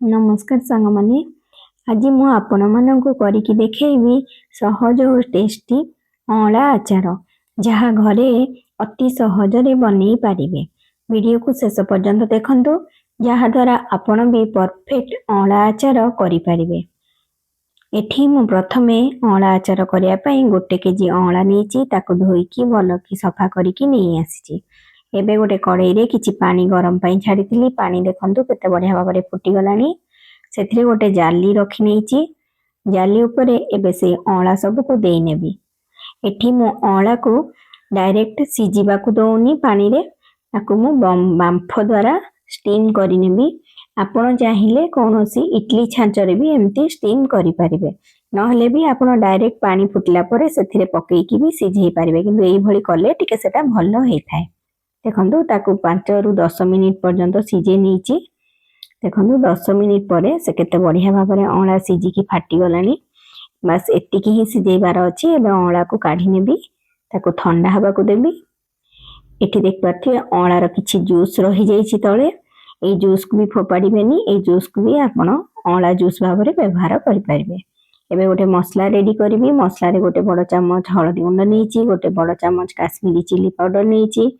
नमस्कार सांग माने आज मु आपण मानक करके देखी सहज और टेस्टी अँला आचार जहाँ घरे अति सहज बन पारे। वीडियो को शेष पर्यंत देखंतु जहाँ द्वारा आपण भी परफेक्ट अँला आचार करें। एठी मु प्रथमे अँला आचार करने गोटे केजी अँला नहीं धोईकी भल कि सफा करके नहीं आसी। एबे गोटे कड़ाई रे किछि पानी गरम पाई छाड़ी पानी देखंतु केते बढ़िया भाव में फुटी गलानी। सेथिरे गोटे जाली रखी नहीं जाली उपरे एबे से अँला सब को देई नेबी। एठी मु अँला को डायरेक्ट सिझिबा को दउनी पानी रे ताकू मु बांफ द्वारा स्टीम करि नेबी। आपण चाहिले कोनोसी इडली छांचरे भी एमती स्टीम करि परिबे, नहले भी आपण डायरेक्ट पानी फुटला परे सेथिरे पकेइकी भी सिझेई परिबे, किंतु एई भली कले टिके सेटा भलो हेइथाय। देखंतु ताकू 5 रु 10 मिनिट पर्यंत सिझे नीची। देखंतु 10 मिनिट परे से केते बढ़िया भाव में अँला सिझिकी फाटी गलानी। बस एतिकी ही सिझेइबार अछि। एबे अँला को काढी नेबी, ताकू ठंडा हबा को देबी। एठी देख पाथिबे अँलार किछि जूस रहि जाइछि तळे, ए जूस को भी फोपाड़िबेनी। ए जूस को भी आपण अँला जूस भाव में व्यवहार करि परिबे। एबे गोटे मसला रेडी करबी। मसला रे गोटे बड़ चम्मच हळदी गुंड नेइछि, गोटे बड़ चम्मच काश्मीरी चिली पाउडर नेइछि,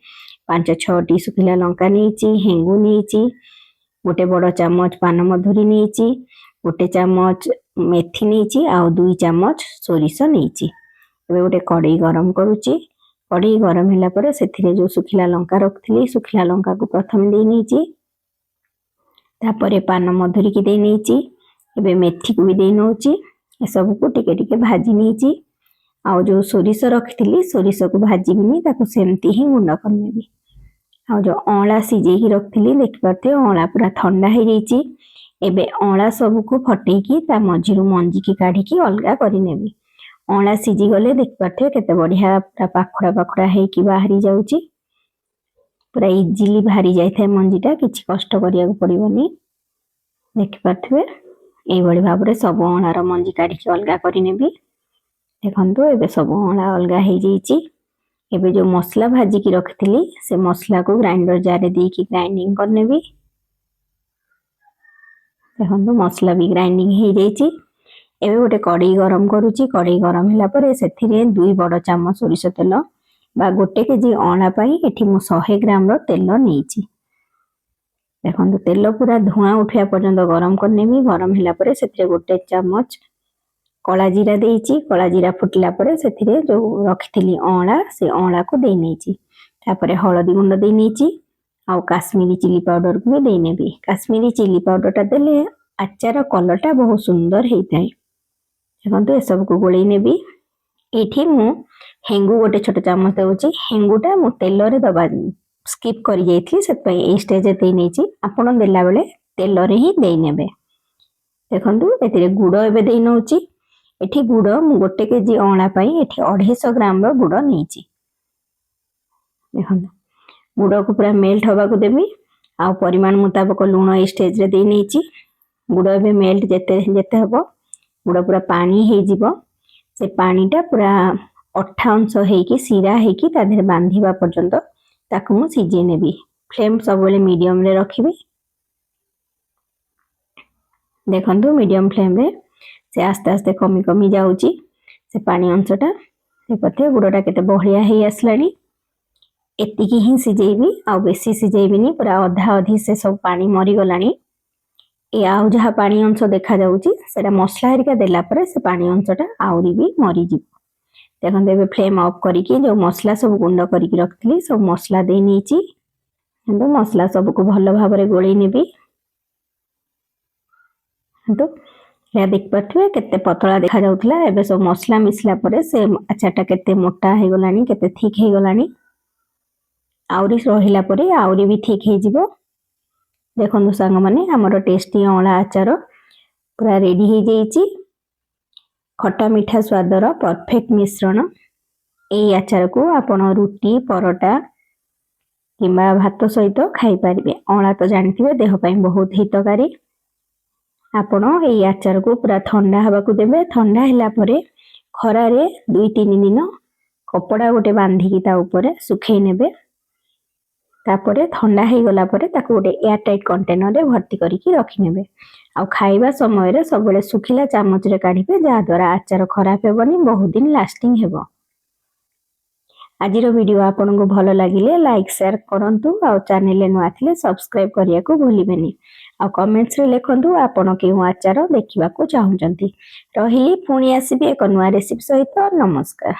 5-6 टी सुखिला लंका नेइछि, हेंगु नेइछि, गोटे बड़ चम्मच पान मधुरी नेइछि, गोटे चम्मच मेथी नेइछि, आ 2 चम्मच सोरिष नेइछि। एबे गोटे कड़ाई गरम करूछि। कड़ाई गरम होला परे सेथिरे जो सुखिला लंका रखथिली सुखिला लंका को प्रथम देई नेइछि, तापरे पान मधुरी की देई नेइछि। एबे मेथी को भी देई नउछि। ए सब को टिके टिके भाजी नेइछि। आ जो सोरिष रखथिली सोरिष को भाजीबिनी, ताको सेमती ही गुंड करनेबी। आ जो अँला सिझेकी रखथिली देखि पारथे अँला पूरा ठंडा हो जाइछि। एबे अँला सब को फटेकी ता मझिरु मंजी की काढिकी अलगा करि नेबी। अँला सिझी गले देखि पारथे केते बढ़िया पूरा पाखुड़ा पाखुड़ा हेकी बाहरी जाउछि। पूरा इजीली बाहरी जाइथे मंजीटा, किछि कष्ट करिया पड़िबनी। देखि पारथे एई भली भाव रे सब अँलार मंजी काढिकी अलगा करि नेबी। देखंतु एबे सब अँला अलगा हो जाइछि। एबे जो मसला भाजी की रखिथिली से मसला को ग्राइंडर जार रे देकी ग्राइंडिंग करनेबी। देखंतु मसला भी ग्राइंडिंग हो जाइछि। एबे गोटे कड़ाई गरम करूछि। कड़ाई गरम होला परे सेथिरे 2 बड़ चम्मच सोरिष तेल बा गोटे केजी अँला पाई एठी मु 100 ग्राम रो तेल नेइछि। देखंतु तेल पूरा धुआं उठिया पर्यंत गरम करनेबी। गरम होला परे सेथिरे गोटे चम्मच कला जीरा देइछि। कला जीरा फुटला परे सेथिरे जो रखिथिली अँला से अँला को देई नेइछि। तापरे हळदी गुंड देई नेइछि, आ काश्मीरी चिली पाउडर को भी देई नेबी। काश्मीरी चिली पाउडर टा देले आचार कलर टा बहुत सुंदर हेइथाय। देखंतु ए सब को गोळेई नेबी। एठी मु हेंगु गोटे छोट चम्मच देउछि। हेंगुटा मु तेल रे दबा स्किप करि जाइथि, सेत पई ए स्टेज देई नेइछि। आपण देला बेले तेल रे ही देई नेबे। देखंतु एतिरे गुड़ एबे देई नउछि। एठी गुड़ मु गोटे केजी अँला पाई एठी 250 ग्राम रो गुड़ नेइछि। देखंतु गुड़ को पूरा मेल्ट हवा को देबी। आ परिमाण मुताबिक लूण ए स्टेज रे देई नेइछि। गुड़ एबे मेल्ट जेते जेते हबो गुड़ पूरा पानी हे जिवो। से पानीटा पूरा अठा अंश हेकी सिरा हेकी ता देहरे बांधिबा पर्यंत ताकू मु सिझे नेबी। फ्लेम सब बेले मीडियम रे रखिबी। देखंतु मीडियम फ्लेम रे से आस्ते आस्ते कमी कमी जाउची से पानी अंशटा। देखते गुड़टा केते बहलिया हे आसलानी। एतिकी ही सिझेइबी, आ बेसी सिझेइबिनी। पूरा अधा अधि से सब पानी मरी गलानी। ए आउ जहा पानी अंश देखा जाउची सेटा मसला हरिका देला परे से पानी अंशटा आउरी भी मरी जिवो। देखंतु एबे फ्लेम ऑफ करिकी जो मसला सब गुंड करिकी रखथिली सब मसला देई नेइची। तो मसला सब को भलो भाव रे गोळेई नेबी। तो या देख पाथुए केते पतला देखा जाउथला। एबे सब मसला मिसला परे से अचारटा केते मोटा हे गलानी, केते ठीक हे गलानी। आउरी रहिला परे आउरी भी ठीक हे जिवो। देखंतु संग माने हमर टेस्टी अँला आचार पूरा रेडी हे जाइछि। खट्टा मीठा स्वादर परफेक्ट मिश्रण। एई आचार को आपण रुटी परोटा किंबा भात सहित खाई परिबे। अँला तो जानिथिबे देह पई बहुत हितकारी। आपण एई आचार को पूरा ठंडा हवा को देबे। ठंडा हैला परे खरा रे 2-3 दिन कपड़ा गोटे बांधिकी ता ऊपर सुखै नेबे। तापरे ठंडा हे गला परे ताको गोटे एयर टाइट कंटेनर रे भर्ती करिकी रखि नेबे। ଆଉ ଖାଇବା ସମୟରେ ସବୁବେଳେ ଶୁଖିଲା ଚାମଚରେ କାଢିବେ, ଯାହାଦ୍ୱାରା ଆଚାର ଖରାପ ହେବନି, ବହୁତ ଦିନ ଲାଷ୍ଟିଂ ହେବ। ଆଜିର ଭିଡ଼ିଓ ଆପଣଙ୍କୁ ଭଲ ଲାଗିଲେ ଲାଇକ୍ ସେୟାର କରନ୍ତୁ, ଆଉ ଚ୍ୟାନେଲରେ ନୂଆ ଥିଲେ ସବସ୍କ୍ରାଇବ୍ କରିବାକୁ ଭୁଲିବେନି। ଆଉ କମେଣ୍ଟସରେ ଲେଖନ୍ତୁ ଆପଣ କେଉଁ ଆଚାର ଦେଖିବାକୁ ଚାହୁଁଛନ୍ତି। ରହିଲି, ପୁଣି ଆସିବି ଏକ ନୂଆ ରେସିପି ସହିତ। ନମସ୍କାର।